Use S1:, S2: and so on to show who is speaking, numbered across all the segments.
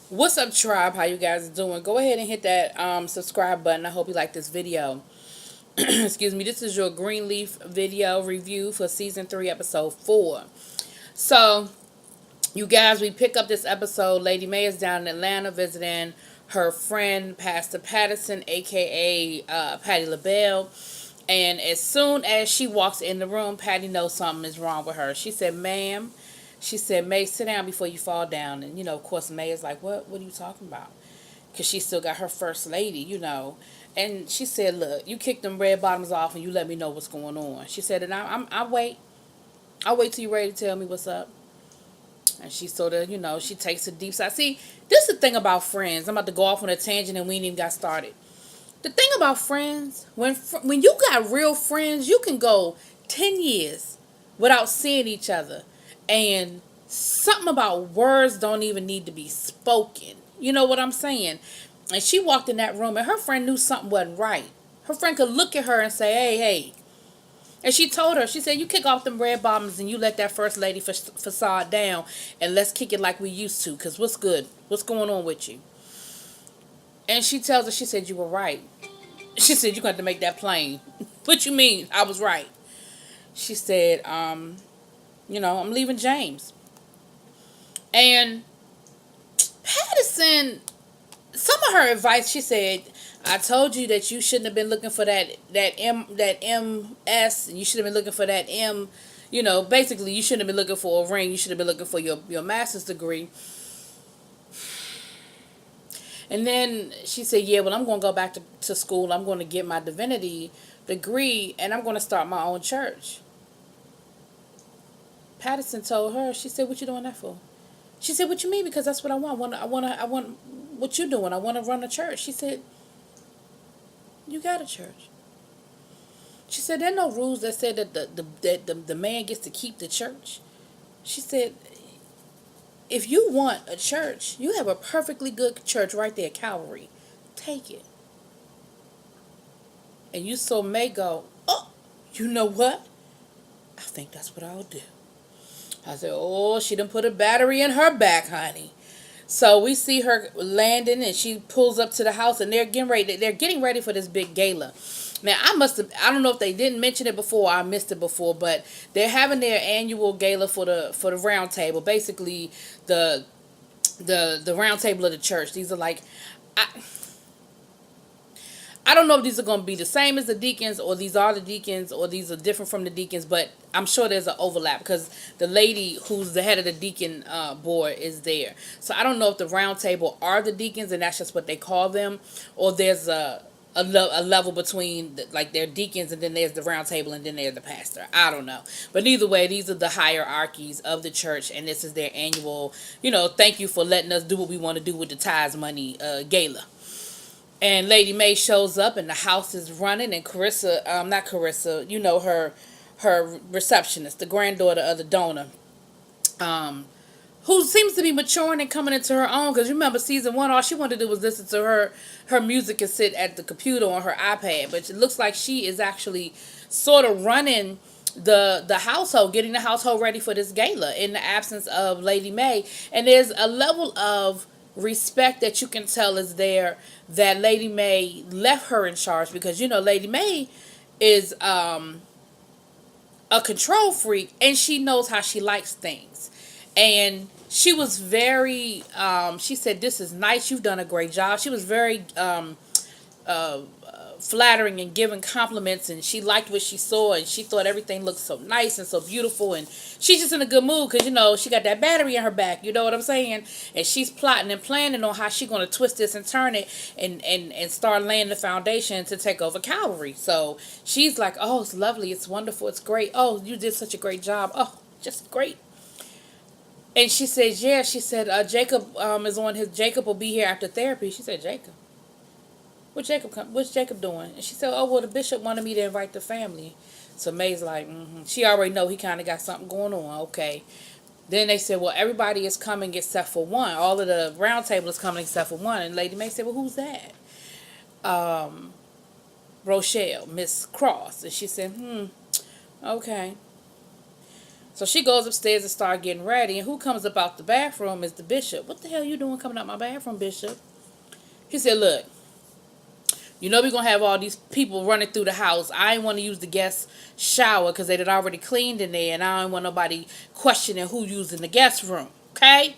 S1: What's up, tribe? How you guys doing? Go ahead and hit that subscribe button. I hope you like this video. Excuse me. This is your Greenleaf video review for season 3, episode 4. So, you guys, we pick up this episode. Lady Mae is down in Atlanta visiting her friend Pastor Patterson, aka Patti LaBelle. And as soon as she walks in the room, Patty knows something is wrong with her. She said, "Ma'am," she said, "May, sit down before you fall down." And, of course, May is like, What are you talking about? Because she still got her first lady. And she said, "Look, you kick them red bottoms off and you let me know what's going on." She said, "And I'll wait. I'll wait till you're ready to tell me what's up." And she sort of, she takes a deep sigh. See, this is the thing about friends. I'm about to go off on a tangent and we ain't even got started. The thing about friends, when you got real friends, you can go 10 years without seeing each other. And something about words don't even need to be spoken. You know what I'm saying? And she walked in that room and her friend knew something wasn't right. Her friend could look at her and say, "Hey, hey." And she told her, she said, "You kick off them red bottoms and you let that first lady facade down and let's kick it like we used to. Because what's good? What's going on with you?" And she tells her, she said, "You were right." She said, "You got to make that plain." "What you mean? I was right." She said, "I'm leaving James." And Patterson, some of her advice, she said, "I told you that you shouldn't have been looking for that MS, and you should have been looking for that M. Basically, you shouldn't have been looking for a ring. You should have been looking for your master's degree." And then she said, "Yeah, well, I'm going to go back to school. I'm going to get my divinity degree, and I'm going to start my own church." Patterson told her, she said, "What you doing that for?" She said, "What you mean? Because that's what I want. I want what you doing. I want to run a church." She said, "You got a church." She said, "There are no rules that say that the man gets to keep the church." She said, "If you want a church, you have a perfectly good church right there, Calvary. Take it." And you so may go, "Oh, you know what? I think that's what I'll do." I said, "Oh, she done put a battery in her back, honey." So we see her landing, and she pulls up to the house, and they're getting ready. They're getting ready for this big gala. Now I don't know if they didn't mention it before, or I missed it before, but they're having their annual gala for the round table. Basically, the the round table of the church. These are like, I, I don't know if these are going to be the same as the deacons, or these are the deacons, or these are different from the deacons, but I'm sure there's an overlap because the lady who's the head of the deacon board is there. So I don't know if the round table are the deacons and that's just what they call them, or there's a level between like their deacons and then there's the round table and then there's the pastor. I don't know. But either way, these are the hierarchies of the church, and this is their annual, thank you for letting us do what we want to do with the tithes money gala. And Lady Mae shows up, and the house is running. And Carissa, not Carissa, her receptionist, the granddaughter of the donor, um, who seems to be maturing and coming into her own. Because remember, season 1, all she wanted to do was listen to her music and sit at the computer on her iPad. But it looks like she is actually sort of running the household, getting the household ready for this gala in the absence of Lady Mae. And there's a level of respect that you can tell is there, that Lady Mae left her in charge, because Lady Mae is a control freak, and she knows how she likes things. And she was very she said, "This is nice, you've done a great job." She was very uh, flattering and giving compliments, and she liked what she saw, and she thought everything looked so nice and so beautiful, and she's just in a good mood because she got that battery in her back, you know what I'm saying? And she's plotting and planning on how she's going to twist this and turn it, and start laying the foundation to take over Calvary. So she's like, "Oh, it's lovely, it's wonderful, it's great. Oh, you did such a great job. Oh, just great." And she says, "Yeah," she said, Jacob is on his, Jacob will be here after therapy." She said, "Jacob? What's Jacob doing?" And she said, "Oh, well, the bishop wanted me to invite the family." So May's like, she already know he kind of got something going on. Okay. Then they said, "Well, everybody is coming except for one. All of the round table is coming except for one." And Lady May said, "Well, who's that?" Um, Rochelle, Miss Cross. And she said, "Okay." So she goes upstairs and start getting ready, and who comes up out the bathroom is the bishop. What the hell you doing coming out my bathroom, Bishop? He said, look, you know we're going to have all these people running through the house. I ain't want to use the guest shower because they had already cleaned in there, and I don't want nobody questioning who using the guest room, okay?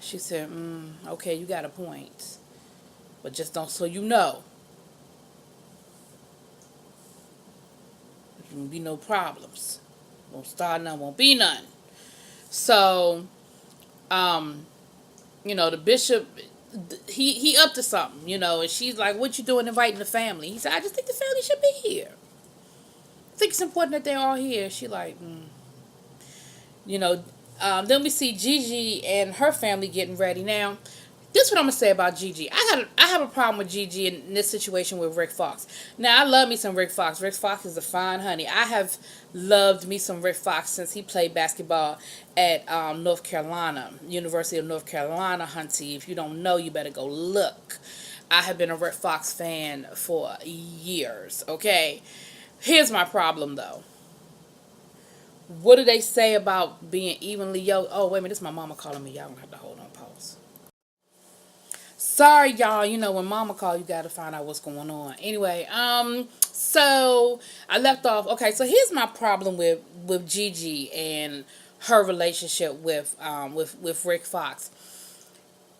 S1: She said, okay, you got a point. But just don't, so you know, there won't be no problems. Won't start none, won't be none. So, the bishop, he up to something, and she's like, what you doing inviting the family? He said, I just think the family should be here. I think it's important that they're all here. She like, then we see Gigi and her family getting ready. Now, this is what I'm going to say about Gigi. I have a problem with Gigi in this situation with Rick Fox. Now, I love me some Rick Fox. Rick Fox is a fine honey. I have loved me some Rick Fox since he played basketball at North Carolina, University of North Carolina, Hunty. If you don't know, you better go look. I have been a Rick Fox fan for years, okay? Here's my problem, though. What do they say about being evenly yoked? Oh, wait a minute. This is my mama calling me. Y'all don't have to hold on. Pause. Sorry, y'all. When mama call, you got to find out what's going on. Anyway, so I left off. Okay, so here's my problem with Gigi and her relationship with Rick Fox.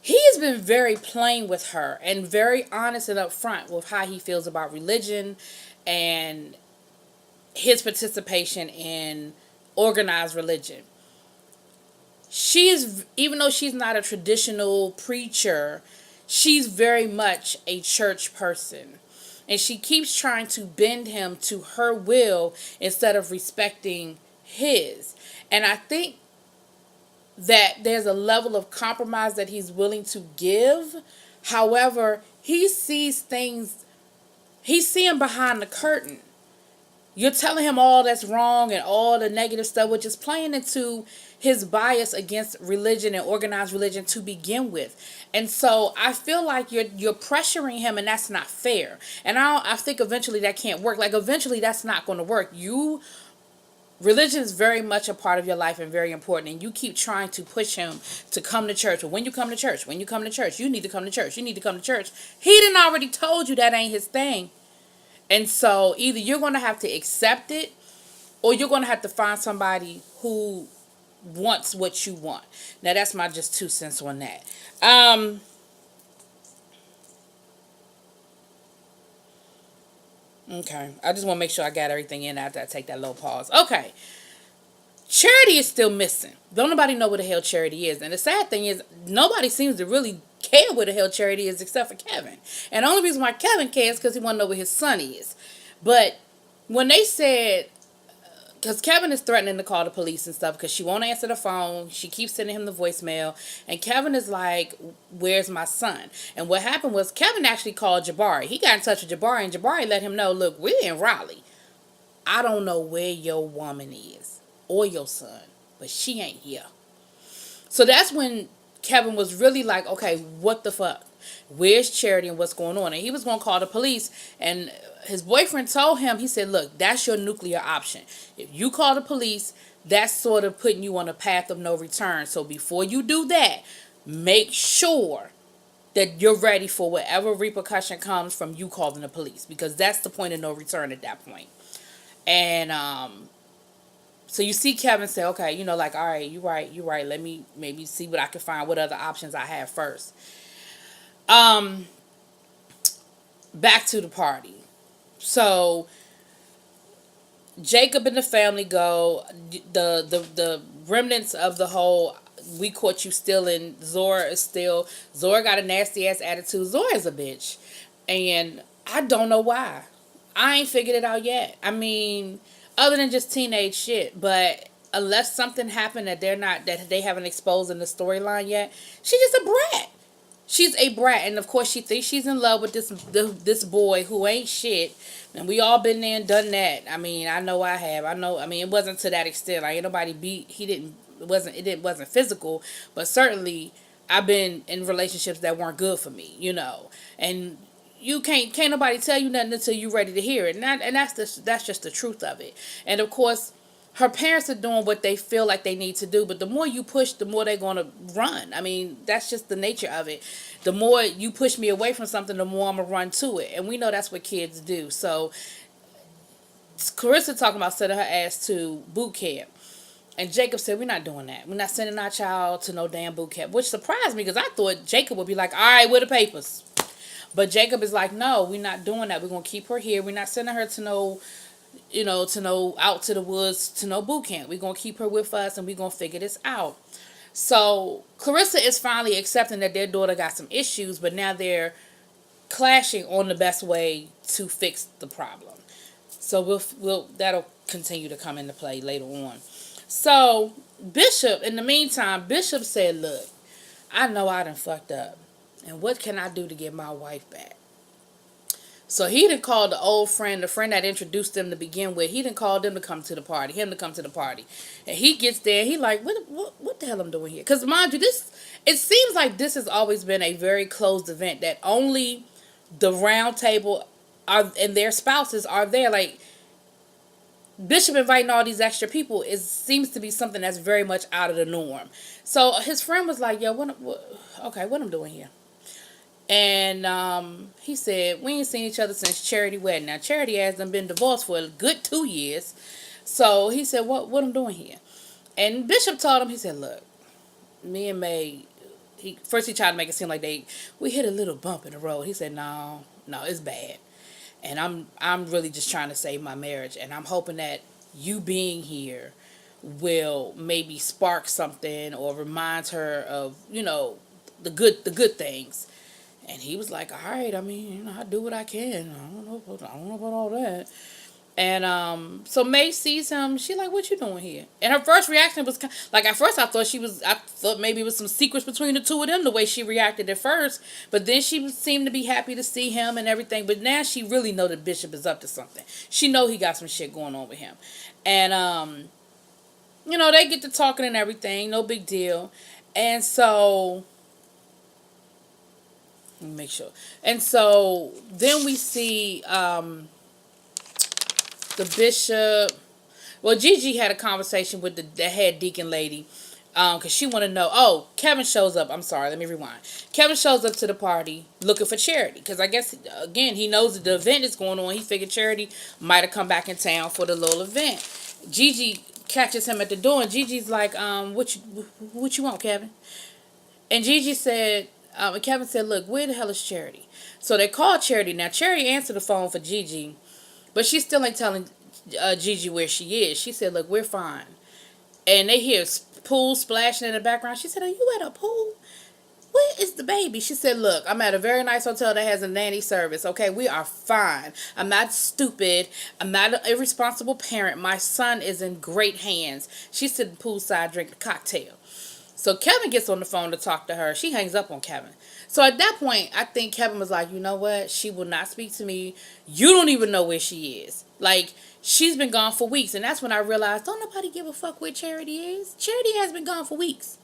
S1: He has been very plain with her and very honest and upfront with how he feels about religion and his participation in organized religion. Even though she's not a traditional preacher, she's very much a church person. And she keeps trying to bend him to her will instead of respecting his. And I think that there's a level of compromise that he's willing to give. However, he sees things, he's seeing behind the curtain. You're telling him all that's wrong and all the negative stuff, which is playing into his bias against religion and organized religion to begin with. And so I feel like you're pressuring him, and that's not fair. And I think eventually that can't work. Like, eventually that's not going to work. Religion is very much a part of your life and very important, and you keep trying to push him to come to church. Well, when you come to church, you need to come to church. You need to come to church. He done already told you that ain't his thing. And so either you're going to have to accept it, or you're going to have to find somebody who wants what you want. Now, that's my just 2 cents on that. Okay. I just want to make sure I got everything in after I take that little pause. Okay. Charity is still missing. Don't nobody know what the hell Charity is. And the sad thing is, nobody seems to really care what the hell Charity is except for Kevin. And the only reason why Kevin cares is because he want to know where his son is. But when they said, because Kevin is threatening to call the police and stuff because she won't answer the phone. She keeps sending him the voicemail. And Kevin is like, where's my son? And what happened was Kevin actually called Jabari. He got in touch with Jabari, and Jabari let him know, look, we're in Raleigh. I don't know where your woman is or your son, but she ain't here. So that's when Kevin was really like, okay, what the fuck? Where's Charity and what's going on? And he was going to call the police, and his boyfriend told him, he said, look, that's your nuclear option. If you call the police, that's sort of putting you on a path of no return. So before you do that, make sure that you're ready for whatever repercussion comes from you calling the police, because that's the point of no return at that point. And so you see Kevin say, okay, all right, you're right. Let me maybe see what I can find, what other options I have first. Back to the party. So Jacob and the family go. The remnants of the whole we caught you stealing. Zora got a nasty ass attitude. Zora's a bitch, and I don't know why. I ain't figured it out yet. I mean, other than just teenage shit, but unless something happened that they haven't exposed in the storyline yet, she's just a brat. She's a brat, and of course she thinks she's in love with this boy who ain't shit. And we all been there and done that. I mean, I know I have. I mean, it wasn't to that extent. Like, ain't nobody beat. It wasn't physical, but certainly I've been in relationships that weren't good for me. And you can't nobody tell you nothing until you're ready to hear it. And that's just the truth of it. And of course, her parents are doing what they feel like they need to do, but the more you push, the more they're going to run. I mean, that's just the nature of it. The more you push me away from something, the more I'm going to run to it. And we know that's what kids do. So, Carissa talking about sending her ass to boot camp. And Jacob said, we're not doing that. We're not sending our child to no damn boot camp. Which surprised me because I thought Jacob would be like, all right, where the papers? But Jacob is like, no, we're not doing that. We're going to keep her here. We're not sending her to no, to no out to the woods, to no boot camp. We're going to keep her with us and we're going to figure this out. So Clarissa is finally accepting that their daughter got some issues, but now they're clashing on the best way to fix the problem. So we'll that'll continue to come into play later on. So Bishop, in the meantime, Bishop said, look, I know I done fucked up. And what can I do to get my wife back? So he done called the old friend, the friend that introduced them to begin with. He done called them to come to the party, him to come to the party. And he gets there, he like, what the hell I'm doing here? Because mind you, it seems like this has always been a very closed event that only the round table and their spouses are there. Like, Bishop inviting all these extra people seems to be something that's very much out of the norm. So his friend was like, yo, what I'm doing here? And he said, we ain't seen each other since Charity wedding. Now, Charity has been divorced for a good 2 years. So he said, what I'm doing here? And Bishop told him, he said, look, me and May, first he tried to make it seem like we hit a little bump in the road. He said, no, it's bad. And I'm really just trying to save my marriage. And I'm hoping that you being here will maybe spark something or remind her of, the good things. And he was like, all right, I mean, I do what I can. I don't know about all that. And so May sees him. She like, what you doing here? And her first reaction was like, at first I thought maybe it was some secrets between the two of them, the way she reacted at first. But then she seemed to be happy to see him and everything. But now she really know that Bishop is up to something. She know he got some shit going on with him. And, they get to talking and everything. No big deal. And so... make sure. And so then we see the bishop. Well, Gigi had a conversation with the head deacon lady because she wanted to know. Oh, Kevin shows up. I'm sorry. Let me rewind. Kevin shows up to the party looking for Charity because I guess, again, he knows that the event is going on. He figured Charity might have come back in town for the little event. Gigi catches him at the door and Gigi's like, what you want, Kevin? And Gigi said... and Kevin said, look, where the hell is Charity? So they called Charity. Now, Charity answered the phone for Gigi, but she still ain't telling Gigi where she is. She said, look, we're fine. And they hear pool splashing in the background. She said, are you at a pool? Where is the baby? She said, look, I'm at a very nice hotel that has a nanny service. Okay, we are fine. I'm not stupid. I'm not an irresponsible parent. My son is in great hands. She's sitting poolside drinking a cocktail. So Kevin gets on the phone to talk to her. She hangs up on Kevin. So at that point, I think Kevin was like, you know what? She will not speak to me. You don't even know where she is. Like, she's been gone for weeks. And that's when I realized, don't nobody give a fuck where Charity is. Charity has been gone for weeks.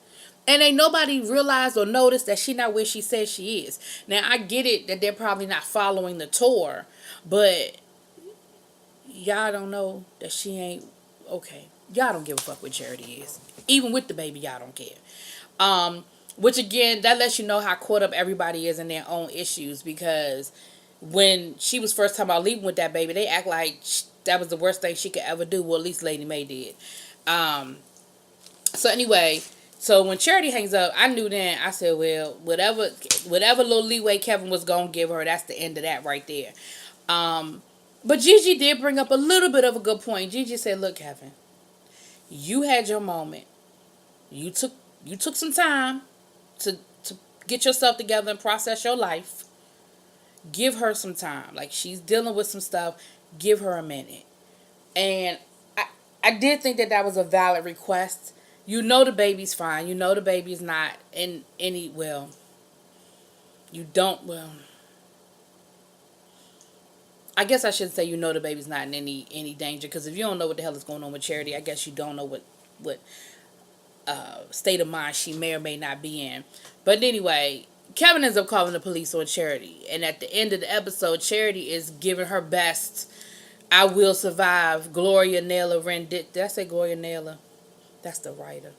S1: And ain't nobody realized or noticed that she not where she says she is. Now, I get it that they're probably not following the tour. But y'all don't know that she ain't okay. Y'all don't give a fuck where Charity is. Even with the baby, y'all don't care. Which again, that lets you know how caught up everybody is in their own issues. Because when she was first talking about leaving with that baby, they act like that was the worst thing she could ever do. Well, at least Lady Mae did. So anyway, so when Charity hangs up, I knew then. I said, well, whatever little leeway Kevin was gonna give her, that's the end of that right there. But Gigi did bring up a little bit of a good point. Gigi said, look, Kevin, you had your moment. You took some time to get yourself together and process your life. Give her some time. Like, she's dealing with some stuff. Give her a minute. And I did think that was a valid request. You know the baby's fine. You know the baby's not in any, well, you don't, well, I guess I should say you know the baby's not in any danger. Because if you don't know what the hell is going on with Charity, I guess you don't know what state of mind she may or may not be in. But anyway, Kevin ends up calling the police on Charity. And at the end of the episode, Charity is giving her best I Will Survive. Gloria Naylor rendition. Did I say Gloria Naylor? That's the writer.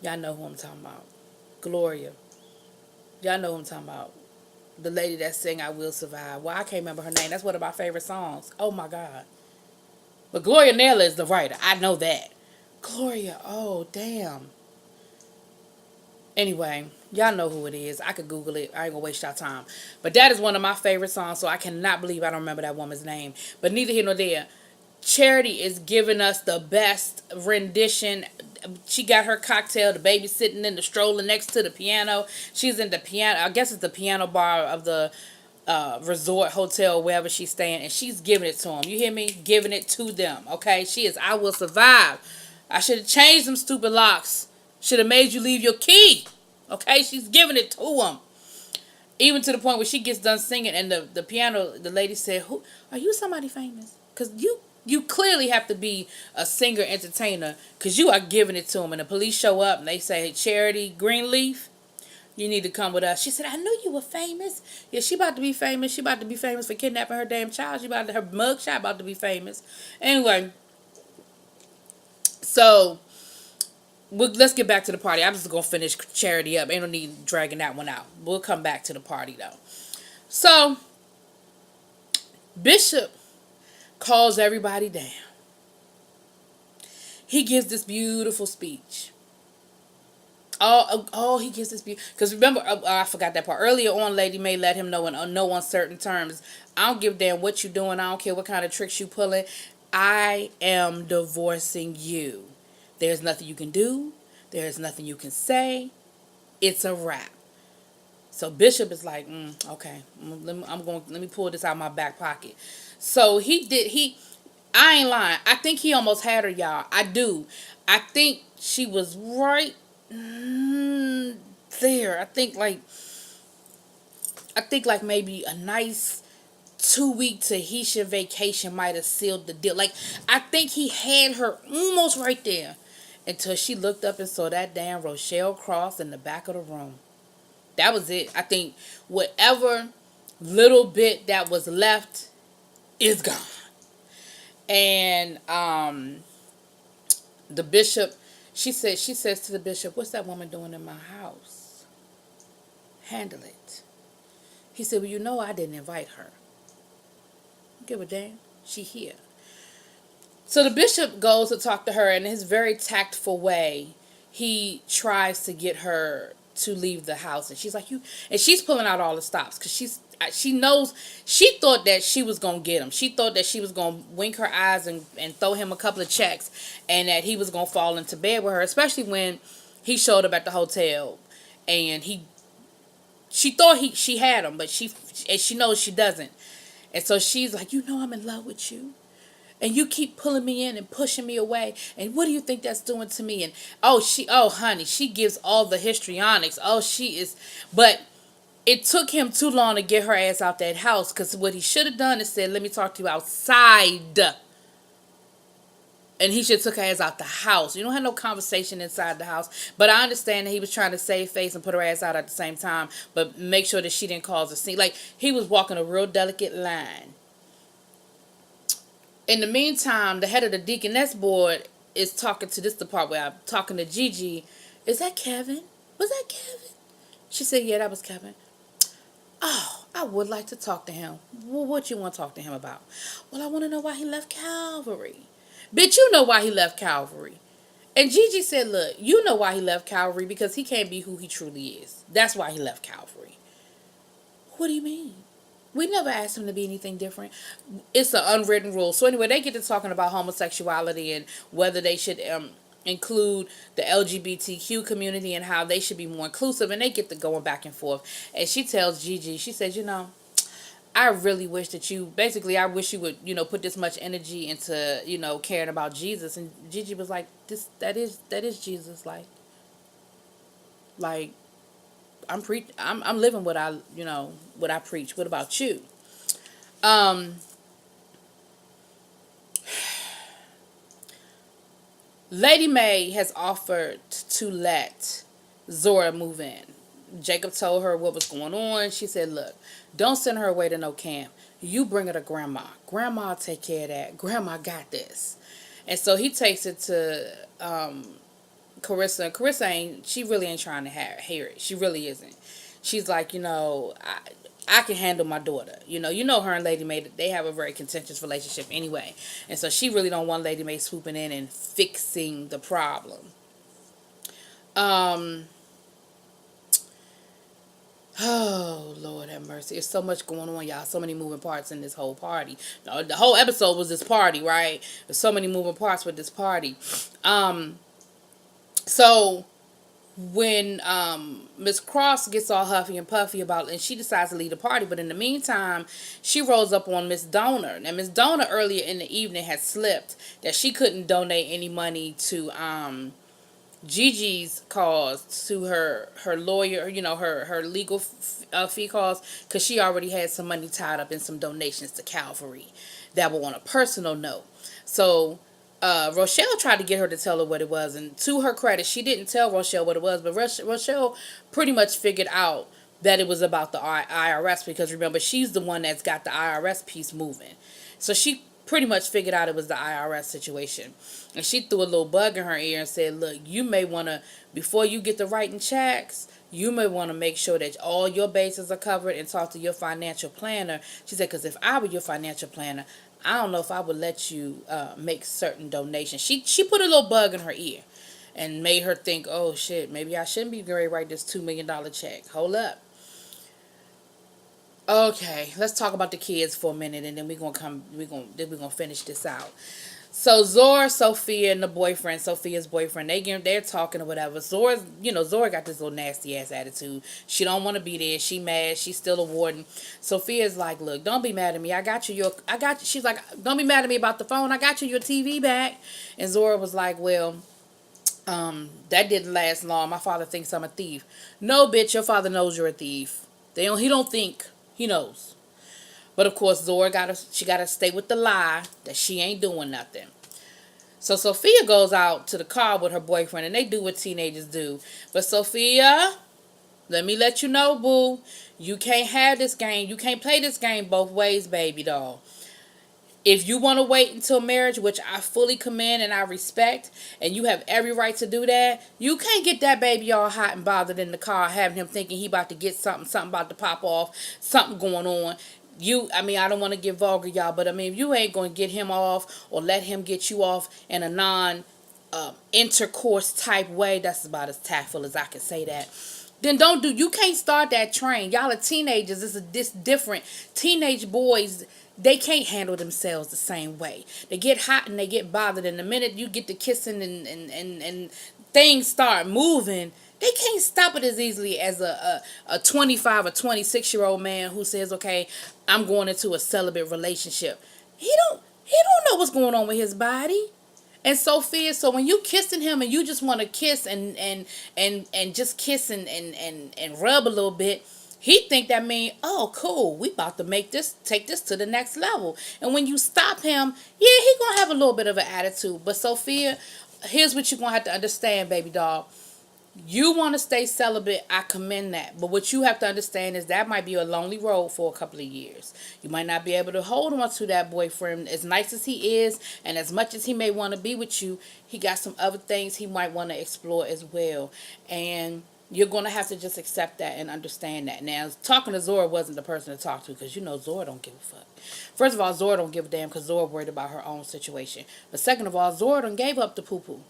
S1: Y'all know who I'm talking about. Gloria. Y'all know who I'm talking about. The lady that sang I Will Survive. Well, I can't remember her name. That's one of my favorite songs. Oh my God. But Gloria Naylor is the writer. I know that. Gloria. Oh, damn. Anyway, y'all know who it is. I could Google it. I ain't gonna waste y'all time. But that is one of my favorite songs, so I cannot believe I don't remember that woman's name. But neither here nor there. Charity is giving us the best rendition. She got her cocktail, the baby sitting in the stroller next to the piano. She's in the piano, I guess it's the piano bar of the resort, hotel, wherever she's staying, and she's giving it to them. You hear me? Giving it to them, okay? She is I Will Survive. I should have changed them stupid locks. Should have made you leave your key. Okay? She's giving it to them. Even to the point where she gets done singing and the piano, the lady said, "Who are you? Somebody famous? Because you clearly have to be a singer entertainer because you are giving it to them." And the police show up and they say, "Hey, Charity Greenleaf, you need to come with us." She said, "I knew you were famous." Yeah, she about to be famous. She about to be famous for kidnapping her damn child. She about to, her mugshot about to be famous. Anyway, so let's get back to the party. I'm just gonna finish Charity up. Ain't no need dragging that one out. We'll come back to the party though. So Bishop calls everybody down. He gives this beautiful speech. He gives this beautiful. Because remember, I forgot that part. Earlier on, Lady May let him know in no uncertain terms, I don't give a damn what you doing. I don't care what kind of tricks you pulling. I am divorcing you. There's nothing you can do. There's nothing you can say. It's a wrap. So Bishop is like, okay, let me pull this out of my back pocket. So I ain't lying. I think he almost had her, y'all. I do. I think she was right there. I think like maybe a nice 2-week Tahitian vacation might have sealed the deal. Like, I think he had her almost right there until she looked up and saw that damn Rochelle cross in the back of the room. That was it. I think whatever little bit that was left is gone. And the bishop, she says to the bishop, "What's that woman doing in my house? Handle it." He said, "Well, you know I didn't invite her." Give a damn. She here. So the bishop goes to talk to her, and in his very tactful way, he tries to get her to leave the house. And she's like, and she's pulling out all the stops because she knows, she thought that she was going to get him. She thought that she was going to wink her eyes and throw him a couple of checks and that he was going to fall into bed with her, especially when he showed up at the hotel and she thought she had him, but she knows she doesn't. And so she's like, I'm in love with you. And you keep pulling me in and pushing me away. And what do you think that's doing to me? And honey, she gives all the histrionics. But it took him too long to get her ass out that house. Because what he should have done is said, "Let me talk to you outside." And he should have took her ass out the house. You don't have no conversation inside the house. But I understand that he was trying to save face and put her ass out at the same time. But make sure that she didn't cause a scene. Like, he was walking a real delicate line. In the meantime, the head of the Deaconess board is talking to, this the part where I'm talking to Gigi. "Is that Kevin? Was that Kevin?" She said, "Yeah, that was Kevin." "Oh, I would like to talk to him." "Well, what you want to talk to him about?" "Well, I want to know why he left Calvary." "Bitch, you know why he left Calvary." And Gigi said, "Look, you know why he left Calvary, because he can't be who he truly is. That's why he left Calvary." "What do you mean?" "We never asked him to be anything different. It's an unwritten rule." So anyway, they get to talking about homosexuality and whether they should include the LGBTQ community and how they should be more inclusive. And they get to going back and forth. And she tells Gigi, she says, "I really wish that I wish you would, put this much energy into, caring about Jesus." And Gigi was like, that is Jesus. Like, I'm living what I preach. What about you? Lady May has offered to let Zora move in. Jacob told her what was going on. She said, look, don't send her away to no camp. You bring her to grandma. Grandma will take care of that. Grandma got this. And so he takes it to Carissa. And Carissa she really ain't trying to hear it. She really isn't. She's like, I can handle my daughter. Her and Lady Mae, they have a very contentious relationship anyway. And so she really don't want Lady Mae swooping in and fixing the problem. Oh, Lord have mercy. There's so much going on, y'all. So many moving parts in this whole party. The whole episode was this party, right? There's so many moving parts with this party. So when Miss Cross gets all huffy and puffy and she decides to leave the party, but in the meantime, she rolls up on Miss Donor. Now, Miss Donor earlier in the evening had slipped that she couldn't donate any money to Gigi's cause, to her lawyer, her legal fee cause, because she already had some money tied up in some donations to Calvary that were on a personal note. So Rochelle tried to get her to tell her what it was, and to her credit, she didn't tell Rochelle what it was, but Rochelle pretty much figured out that it was about the IRS, because remember, she's the one that's got the IRS piece moving. So she pretty much figured out it was the IRS situation. And she threw a little bug in her ear and said, look, you may want to, before you get to writing checks, you may want to make sure that all your bases are covered and talk to your financial planner. She said, because if I were your financial planner, I don't know if I would let you make certain donations. She put a little bug in her ear and made her think, oh shit, maybe I shouldn't be going to write this $2 million check. Hold up. Okay, let's talk about the kids for a minute, and then we're gonna finish this out. So Zora, Sophia, and the boyfriend, Sophia's boyfriend, they're talking or whatever. Zora got this little nasty ass attitude. She don't want to be there. She mad. She's still a warden. Sophia's like, look, don't be mad at me. I got you. She's like, don't be mad at me about the phone. I got you your TV back. And Zora was like, well, that didn't last long. My father thinks I'm a thief. No, bitch, your father knows you're a thief. He don't think. He knows. But of course, Zora gotta stay with the lie that she ain't doing nothing. So Sophia goes out to the car with her boyfriend, and they do what teenagers do. But Sophia, let me let you know, boo, you can't have this game. You can't play this game both ways, baby doll. If you want to wait until marriage, which I fully commend and I respect, and you have every right to do that, you can't get that baby all hot and bothered in the car, having him thinking he about to get something about to pop off, something going on. I don't want to get vulgar, y'all, but if you ain't going to get him off or let him get you off in a non-intercourse type way, that's about as tactful as I can say that, then you can't start that train. Y'all are teenagers. This different. Teenage boys, they can't handle themselves the same way. They get hot and they get bothered. And the minute you get to kissing and things start moving, they can't stop it as easily as a 25 or 26-year-old man who says, okay, I'm going into a celibate relationship. He don't know what's going on with his body. And Sophia, so when you kissing him and you just want to kiss and just kiss and rub a little bit, he think that mean, oh, cool, we about to take this to the next level. And when you stop him, yeah, he gonna have a little bit of an attitude. But Sophia, here's what you gonna have to understand, baby doll. You want to stay celibate, I commend that. But what you have to understand is that might be a lonely road for a couple of years. You might not be able to hold on to that boyfriend as nice as he is, and as much as he may want to be with you, he got some other things he might want to explore as well. And you're going to have to just accept that and understand that. Now, talking to Zora wasn't the person to talk to, because Zora don't give a fuck. First of all, Zora don't give a damn because Zora worried about her own situation. But second of all, Zora done gave up the poo-poo.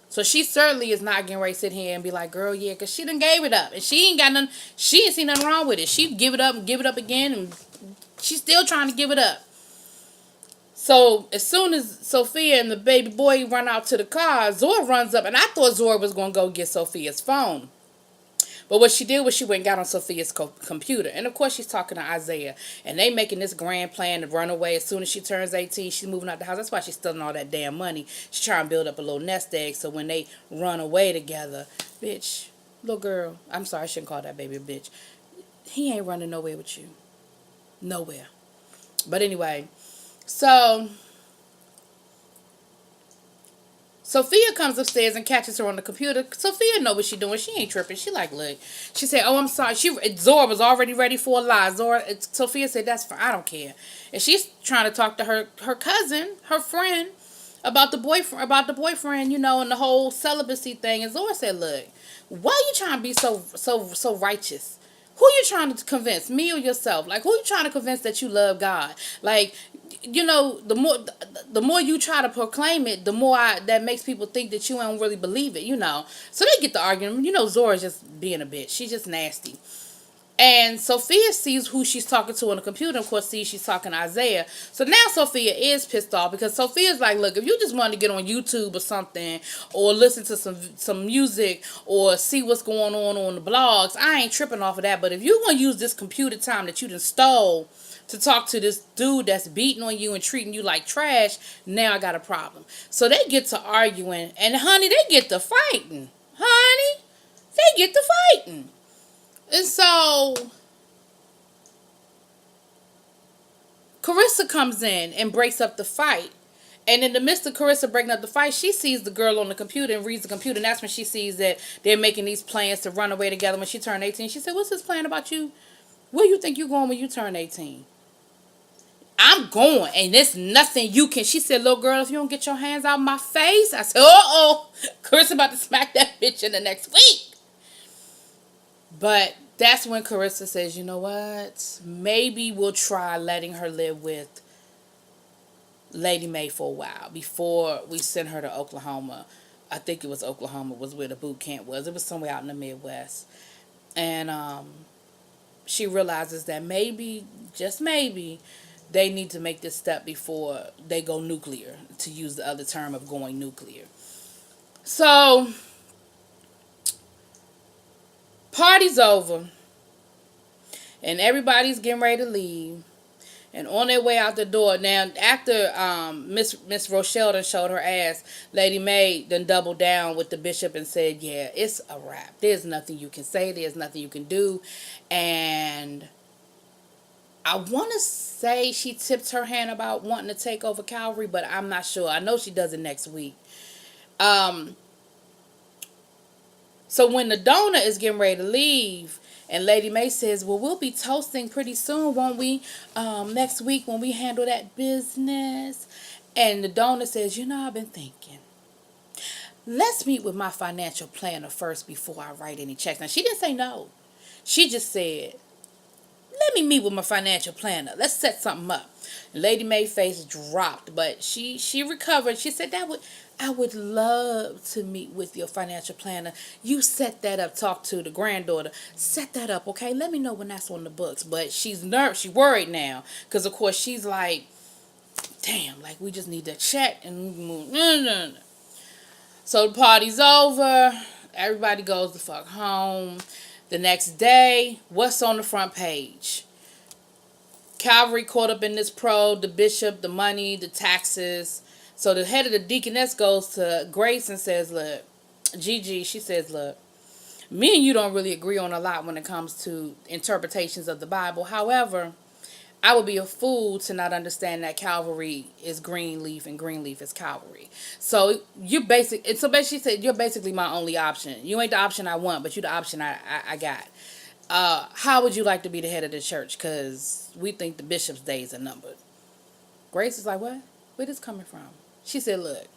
S1: So she certainly is not getting ready to sit here and be like, girl, yeah, because she done gave it up. And she ain't seen nothing wrong with it. She give it up and give it up again, and she's still trying to give it up. So as soon as Sophia and the baby boy run out to the car, Zora runs up, and I thought Zora was going to go get Sophia's phone. But what she did was she went and got on Sophia's computer. And, of course, she's talking to Isaiah. And they making this grand plan to run away. As soon as she turns 18, she's moving out the house. That's why she's stealing all that damn money. She's trying to build up a little nest egg so when they run away together, bitch, little girl, I'm sorry, I shouldn't call that baby a bitch. He ain't running nowhere with you. Nowhere. But anyway, so Sophia comes upstairs and catches her on the computer. Sophia know what she doing. She ain't tripping. She like, look. She said, oh, I'm sorry. Zora was already ready for a lie. Sophia said, that's fine. I don't care. And she's trying to talk to her cousin, her friend, about the boyfriend, and the whole celibacy thing. And Zora said, look, why are you trying to be so righteous? Who you trying to convince, me or yourself? Like, who you trying to convince that you love God? Like, the more you try to proclaim it, the more that makes people think that you don't really believe it. So they get the argument. Zora's just being a bitch. She's just nasty. And Sophia sees who she's talking to on the computer. Of course, sees she's talking to Isaiah. So now Sophia is pissed off because Sophia's like, look, if you just want to get on YouTube or something, or listen to some music, or see what's going on the blogs, I ain't tripping off of that. But if you want to use this computer time that you done stole to talk to this dude that's beating on you and treating you like trash, now I got a problem. So they get to arguing, and honey, they get to fighting. Honey, they get to fighting. And so Carissa comes in and breaks up the fight. And in the midst of Carissa breaking up the fight, she sees the girl on the computer and reads the computer. And that's when she sees that they're making these plans to run away together when she turned 18. She said, what's this plan about you? Where you think you're going when you turn 18? I'm going, and there's nothing you can. She said, little girl, if you don't get your hands out of my face. I said, uh-oh. Carissa about to smack that bitch in the next week. But that's when Carissa says, you know what? Maybe we'll try letting her live with Lady Mae for a while before we send her to Oklahoma. I think it was Oklahoma was where the boot camp was. It was somewhere out in the Midwest. And she realizes that maybe, just maybe, they need to make this step before they go nuclear, to use the other term of going nuclear. So party's over, and everybody's getting ready to leave, and on their way out the door. Now, after Miss Rochelle done showed her ass, Lady Mae done doubled down with the bishop and said, yeah, it's a wrap. There's nothing you can say. There's nothing you can do. And I want to say she tipped her hand about wanting to take over Calvary, but I'm not sure. I know she does it next week. So when the donor is getting ready to leave, and Lady Mae says, well, we'll be toasting pretty soon, won't we? Next week when we handle that business. And the donor says, I've been thinking. Let's meet with my financial planner first before I write any checks. Now, she didn't say no. She just said, let me meet with my financial planner. Let's set something up. And Lady Mae's face dropped, but she recovered. She said, I would love to meet with your financial planner. You set that up. Talk to the granddaughter. Set that up, okay? Let me know when that's on the books. But she's nervous. She's worried now. Because, of course, she's like, damn, like, we just need to check. And so the party's over. Everybody goes the fuck home. The next day, what's on the front page? Calvary caught up in this probe, the bishop, the money, the taxes. So the head of the deaconess goes to Grace and says, look, Gigi, she says, look, me and you don't really agree on a lot when it comes to interpretations of the Bible. However, I would be a fool to not understand that Calvary is Greenleaf and Greenleaf is Calvary. So basically she said, you're basically my only option. You ain't the option I want, but you're the option I got. How would you like to be the head of the church? Because we think the bishop's days are numbered. Grace is like, what? Where this coming from? She said, look,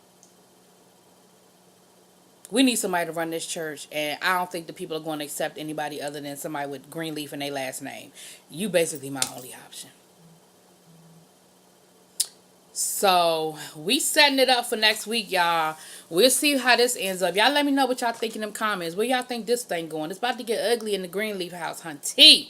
S1: we need somebody to run this church, and I don't think the people are going to accept anybody other than somebody with Greenleaf in their last name. You basically my only option. So we setting it up for next week, y'all. We'll see how this ends up. Y'all let me know what y'all think in them comments. Where y'all think this thing going? It's about to get ugly in the Greenleaf house, hunty.